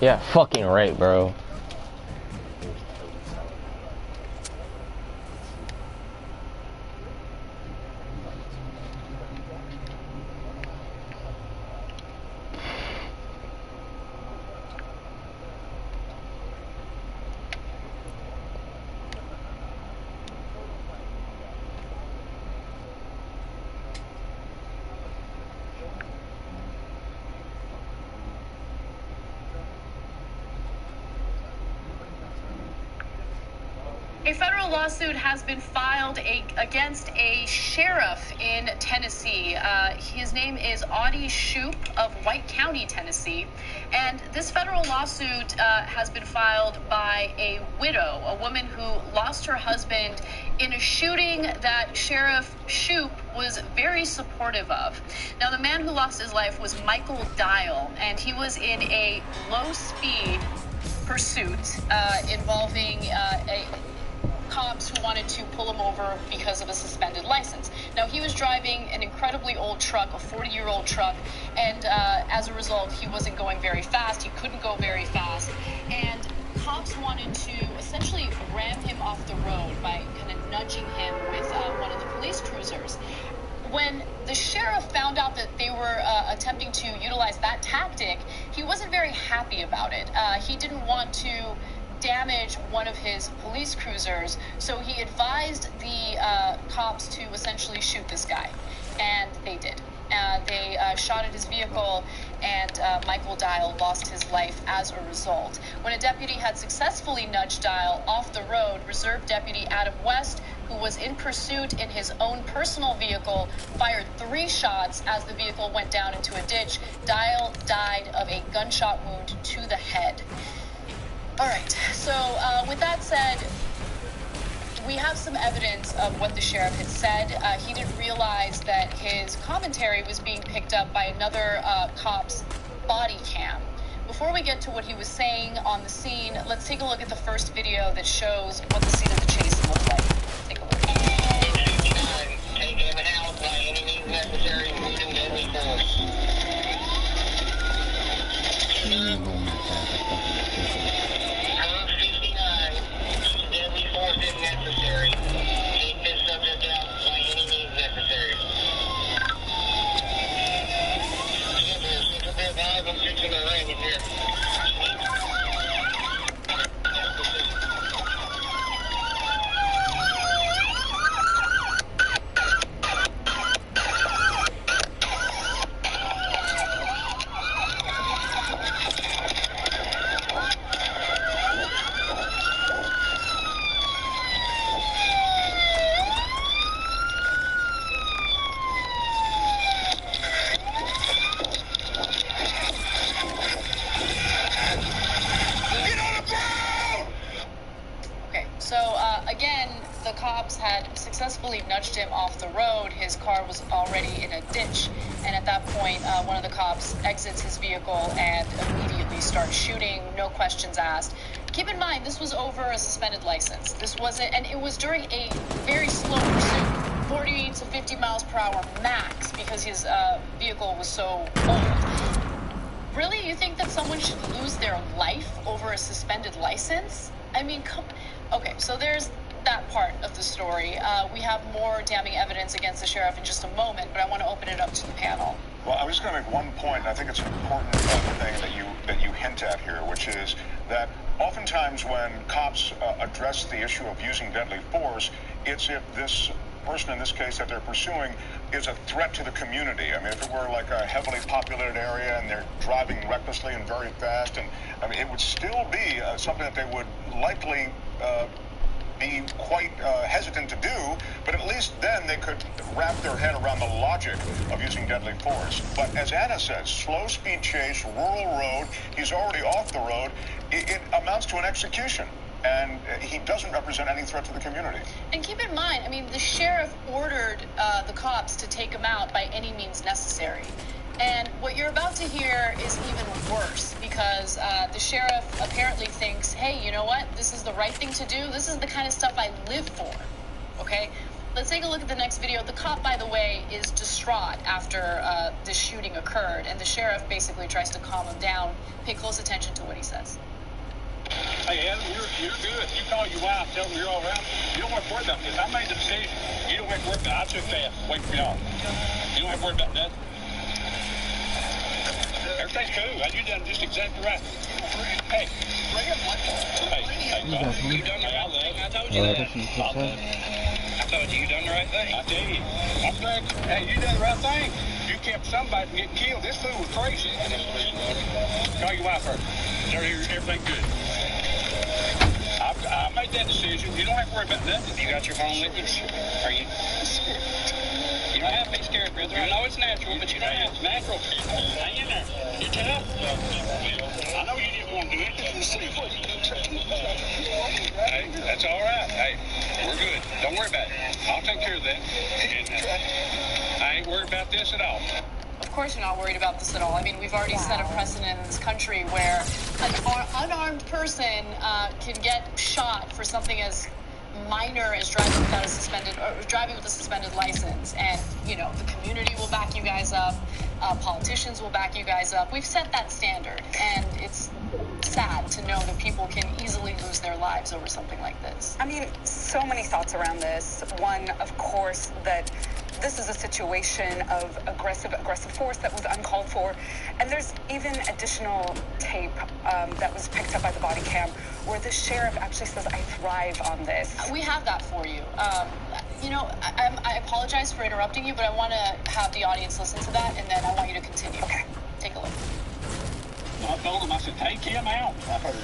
Yeah, fucking right, bro. A federal lawsuit has been filed against a sheriff in Tennessee. His name is Audie Shoup of White County, Tennessee. And this federal lawsuit has been filed by a widow, a woman who lost her husband in a shooting that Sheriff Shoup was very supportive of. Now, the man who lost his life was Michael Dial, and he was in a low-speed pursuit involving cops who wanted to pull him over because of a suspended license. Now, he was driving an incredibly old truck, a 40-year-old truck, and as a result, he wasn't going very fast. He couldn't go very fast, and cops wanted to essentially ram him off the road by kind of nudging him with one of the police cruisers. When the sheriff found out that they were attempting to utilize that tactic, he wasn't very happy about it. He didn't want to damage one of his police cruisers, so he advised the cops to essentially shoot this guy, and they did. They shot at his vehicle, and Michael Dial lost his life as a result. When a deputy had successfully nudged Dial off the road, Reserve Deputy Adam West, who was in pursuit in his own personal vehicle, fired 3 shots as the vehicle went down into a ditch. Dial died of a gunshot wound to the head. All right, so with that said, we have some evidence of what the sheriff had said. He didn't realize that his commentary was being picked up by another cop's body cam. Before we get to what he was saying on the scene, let's take a look at the first video that shows what the scene of the chase looked like. Take a look. Take him out by any means necessary, using deadly force. Code 59, use deadly force if necessary. Take this subject out by any means necessary. He's a bit live, I'm fixing the ring here. Again, the cops had successfully nudged him off the road. His car was already in a ditch, and at that point, one of the cops exits his vehicle and immediately starts shooting, no questions asked. Keep in mind, this was over a suspended license. This wasn't, and it was during a very slow pursuit, 40 to 50 miles per hour max, because his vehicle was so old. Really, you think that someone should lose their life over a suspended license? I mean, okay, so there's that part of the story. We have more damning evidence against the sheriff in just a moment, but I want to open it up to the panel. Well, I was just going to make one point, and I think it's an important thing that you hint at here, which is that oftentimes when cops address the issue of using deadly force, it's if this person in this case that they're pursuing is a threat to the community. I mean, if it were like a heavily populated area and they're driving recklessly and very fast, and I mean, it would still be something that they would likely be quite hesitant to do, but at least then they could wrap their head around the logic of using deadly force. But as Anna says, slow speed chase, rural road, he's already off the road, it amounts to an execution. And he doesn't represent any threat to the community. And keep in mind, I mean, the sheriff ordered the cops to take him out by any means necessary. And what you're about to hear is even worse, because the sheriff apparently thinks, hey, you know what? This is the right thing to do. This is the kind of stuff I live for. Okay? Let's take a look at the next video. The cop, by the way, is distraught after this shooting occurred, and the sheriff basically tries to calm him down. Pay close attention to what he says. Hey, Adam, you're good. You call your wife, tell them you're all right. You don't have to worry about this. I made the decision. You don't have to worry about it. I took fast. Wait for y'all. You don't have to worry about nothing. Everything's cool. You done just exactly right. Hey. You done the right thing. I told you that. I told you done the right thing. I tell you. I'm glad. Hey, you done the right thing. You kept somebody from getting killed. This fool was crazy. Call your wife first. Everything's good. I made that decision. You don't have to worry about nothing. You got your phone with you? Are you? You don't have to be scared, brother. I know it's natural, but you don't have to. It's natural. Hang in there. You're tough. I know you didn't want to do it. Hey, that's all right. Hey, we're good. Don't worry about it. I'll take care of that. And I ain't worried about this at all. Of course you're not worried about this at all. I mean, we've already set a precedent in this country where an unarmed person can get shot for something as minor as driving without a suspended, or driving with a suspended license. And, you know, the community will back you guys up. Politicians will back you guys up. We've set that standard, and it's sad to know that people can easily lose their lives over something like this. I mean, so many thoughts around this. One, of course, that this is a situation of aggressive force that was uncalled for. And there's even additional tape that was picked up by the body cam where the sheriff actually says, I thrive on this. We have that for you. You know, I apologize for interrupting you, but I want to have the audience listen to that, and then I want you to continue. Okay. Take a look. I told him, I said, take him out. I heard,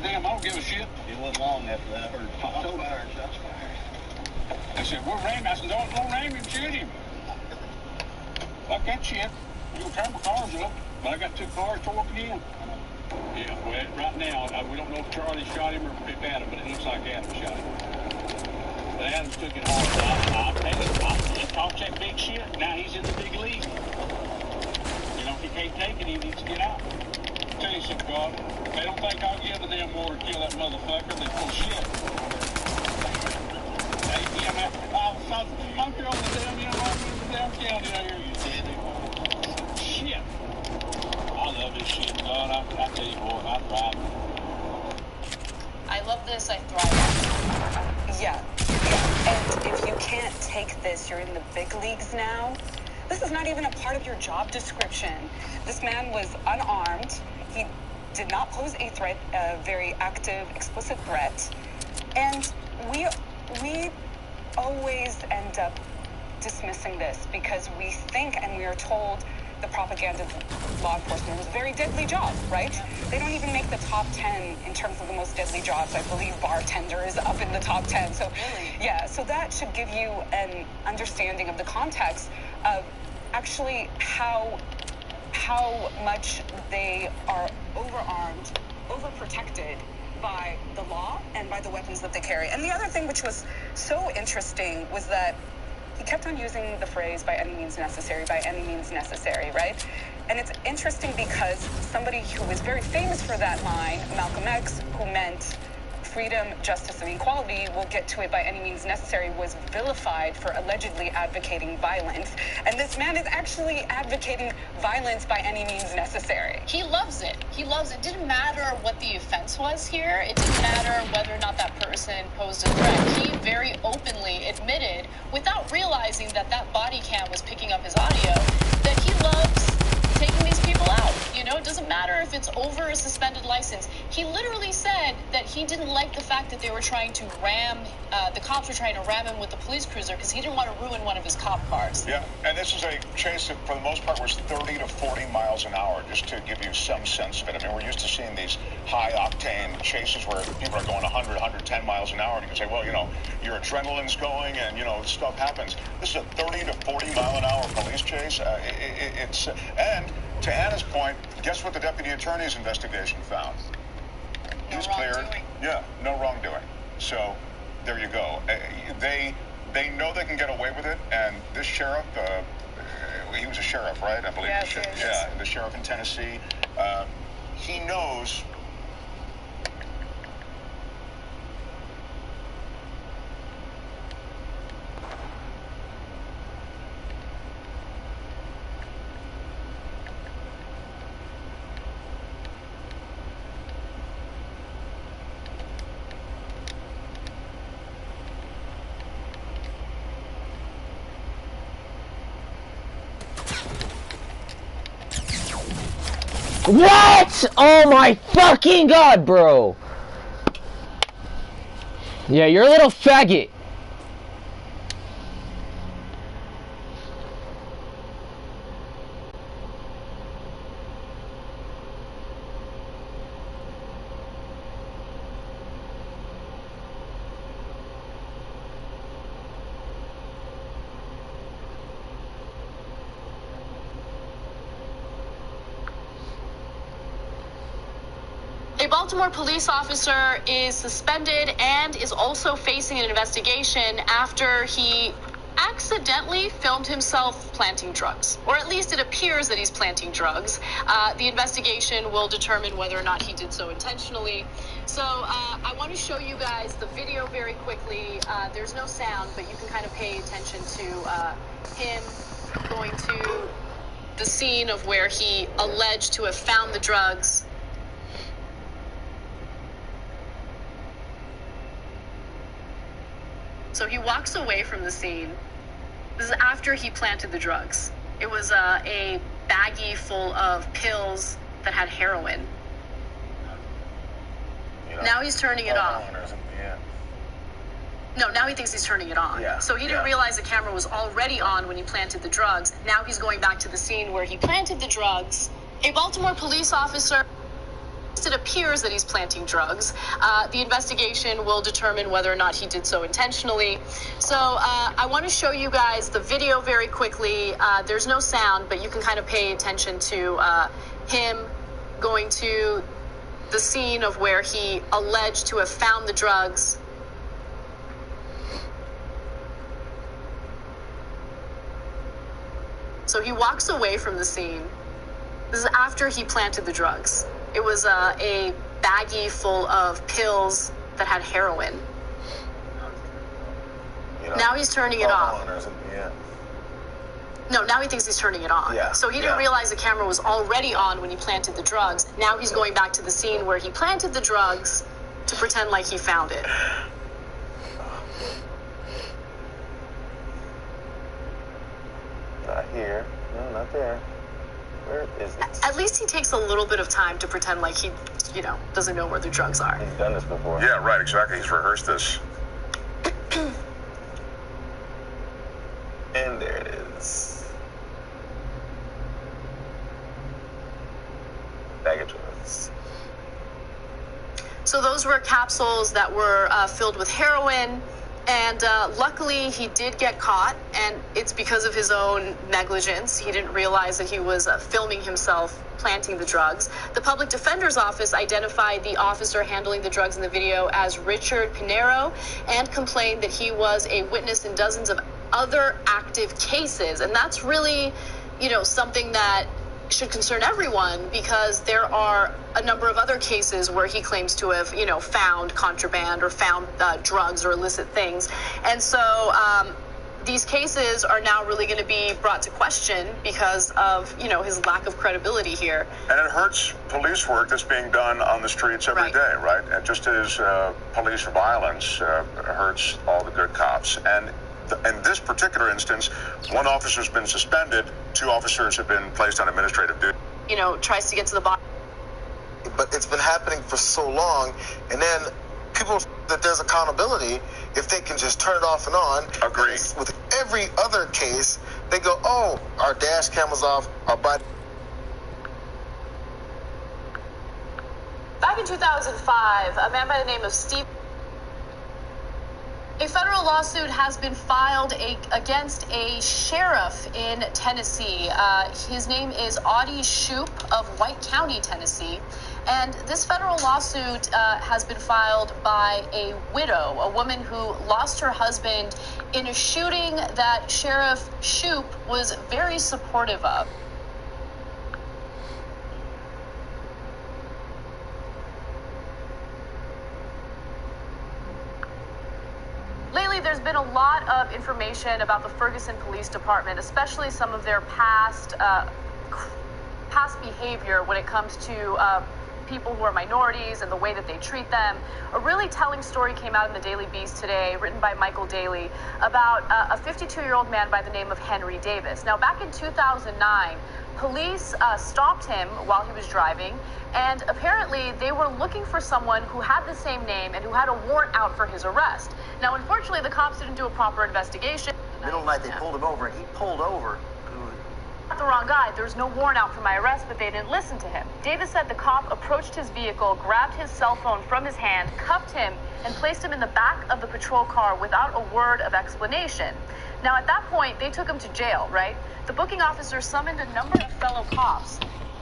Damn, I don't give a shit. it wasn't long after that. I heard shots fired, shots fired. They said, we're ramming. I said, don't ram him, shoot him. Fuck that shit. You can turn my cars up, but I got 2 cars torquing in. Yeah, well, right now, we don't know if Charlie shot him or if Adam, but it looks like Adam shot him. But Adams took it hard. Let's talk that big shit. Now he's in the big league. You know, if he can't take it, he needs to get out. Tell you something, God. If they don't think I'll give a damn war to kill that motherfucker, they full shit. Hey, yeah, I'm here on the damn, county out here, you see. Shit. I love this shit, God. I tell you what, I thrive. I love this. I thrive. Yeah. And if you can't take this, you're in the big leagues now. This is not even a part of your job description. This man was unarmed. He did not pose a threat, a very active, explicit threat. And we always end up dismissing this because we think and we are told the propaganda of law enforcement is a very deadly job, right? They don't even make the top 10 in terms of the most deadly jobs. I believe bartender is up in the top 10. So, yeah, so that should give you an understanding of the context of actually how much they are overarmed, overprotected by the law and by the weapons that they carry. And the other thing which was so interesting was that he kept on using the phrase, by any means necessary, right? And it's interesting because somebody who was very famous for that line, Malcolm X, who meant freedom, justice, and equality, we'll get to it by any means necessary, was vilified for allegedly advocating violence. And this man is actually advocating violence by any means necessary. He loves it. He loves it. It didn't matter what the offense was here. It didn't matter whether or not that person posed a threat. He very openly admitted, without realizing that that body cam was picking up his audio, that he loves taking these people out. You know, it doesn't matter if it's over a suspended license. He literally said that he didn't like the fact that they were trying to the cops were trying to ram him with the police cruiser because he didn't want to ruin one of his cop cars. Yeah, and this is a chase that, for the most part, was 30 to 40 miles an hour, just to give you some sense of it. I mean, we're used to seeing these high-octane chases where people are going 100, 110 miles an hour, and you can say, well, you know, your adrenaline's going and, you know, stuff happens. This is a 30 to 40 mile an hour police chase. And to Anna's point, guess what the deputy attorney's investigation found? He's cleared. Yeah, no wrongdoing. So there you go. They know they can get away with it, and this sheriff, he was a sheriff, right? I believe. Yes, yeah, the sheriff in Tennessee. He knows. What? Oh my fucking god, bro. Yeah, you're a little faggot. A Baltimore police officer is suspended and is also facing an investigation after he accidentally filmed himself planting drugs. Or at least it appears that he's planting drugs. The investigation will determine whether or not he did so intentionally. So I want to show you guys the video very quickly. There's no sound, but you can kind of pay attention to him going to the scene of where he alleged to have found the drugs. So he walks away from the scene. This is after he planted the drugs. It was a baggie full of pills that had heroin. You know, Now he's turning it off. Yeah. No, now he thinks he's turning it on. Yeah. So he didn't realize the camera was already on when he planted the drugs. Now he's going back to the scene where he planted the drugs. A Baltimore police officer, it appears that he's planting drugs. The investigation will determine whether or not he did so intentionally. So I want to show you guys the video very quickly. There's no sound, but you can kind of pay attention to him going to the scene of where he alleged to have found the drugs. So he walks away from the scene. This is after he planted the drugs. It was a baggie full of pills that had heroin. You know, now he's turning it off. Yeah. No, now he thinks he's turning it on. Yeah. So he didn't realize the camera was already on when he planted the drugs. Now he's going back to the scene where he planted the drugs to pretend like he found it. Not here. No, not there. Where is it? At least he takes a little bit of time to pretend like he, doesn't know where the drugs are. He's done this before. Yeah, right, exactly. He's rehearsed this. And there it is. Bag of drugs. So those were capsules that were filled with heroin. And luckily, he did get caught, and it's because of his own negligence. He didn't realize that he was filming himself planting the drugs. The public defender's office identified the officer handling the drugs in the video as Richard Pinero and complained that he was a witness in dozens of other active cases. And that's really, something that should concern everyone, because there are a number of other cases where he claims to have, found contraband or found drugs or illicit things. And so these cases are now really going to be brought to question because of, his lack of credibility here. And it hurts police work that's being done on the streets every day, right? And just as police violence hurts all the good cops. And in this particular instance, one officer's been suspended, 2 officers have been placed on administrative duty. Tries to get to the bottom. But it's been happening for so long, and then people that there's accountability if they can just turn it off and on. Agree. With every other case, they go, oh, our dash camera's off, our body. Back in 2005, a man by the name of Steve. A federal lawsuit has been filed against a sheriff in Tennessee. His name is Audie Shoup of White County, Tennessee. And this federal lawsuit has been filed by a widow, a woman who lost her husband in a shooting that Sheriff Shoup was very supportive of. Lately, there's been a lot of information about the Ferguson Police Department, especially some of their past behavior when it comes to people who are minorities and the way that they treat them. A really telling story came out in the Daily Beast today, written by Michael Daly, about a 52-year-old man by the name of Henry Davis. Now, back in 2009, police stopped him while he was driving, and apparently they were looking for someone who had the same name and who had a warrant out for his arrest. Now, unfortunately, the cops didn't do a proper investigation. Middle of the night, they pulled him over, and he pulled over. The wrong guy. There's no warrant out for my arrest, but they didn't listen to him. Davis said the cop approached his vehicle, grabbed his cell phone from his hand, cuffed him, and placed him in the back of the patrol car without a word of explanation. Now, at that point, they took him to jail, right? The booking officer summoned a number of fellow cops.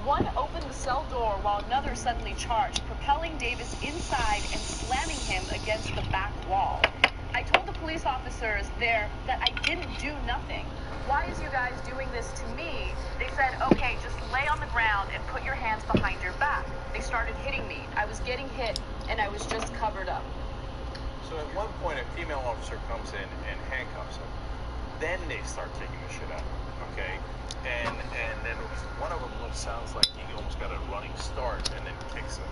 One opened the cell door while another suddenly charged, propelling Davis inside and slamming him against the back wall. I told the police officers there that I didn't do nothing. Why is you guys doing this to me? They said, okay, just lay on the ground and put your hands behind your back. They started hitting me. I was getting hit, and I was just covered up. So at one point, a female officer comes in and handcuffs him. Then they start taking the shit out of him, okay? And then one of them sounds like he almost got a running start and then kicks him.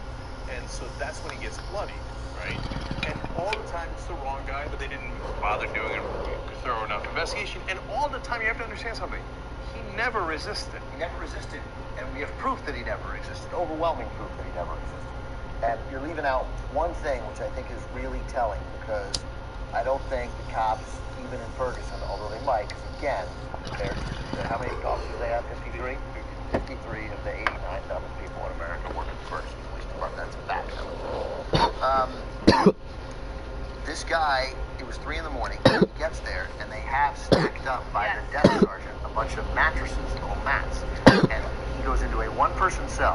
And so that's when he gets bloody, right? And all the time it's the wrong guy, but they didn't bother doing a thorough enough investigation. And all the time you have to understand something. He never resisted. He never resisted, and we have proof that he never resisted, overwhelming proof that he never resisted. And you're leaving out one thing, which I think is really telling, because I don't think the cops, even in Ferguson, although they might, because again, they're how many officers they have? 53? 53 of the 89,000 people in America work at the Ferguson Police Department. That's a fact. This guy, it was 3 in the morning, he gets there, and they have stacked up by the desk sergeant a bunch of mattresses, little mats, and he goes into a one-person cell.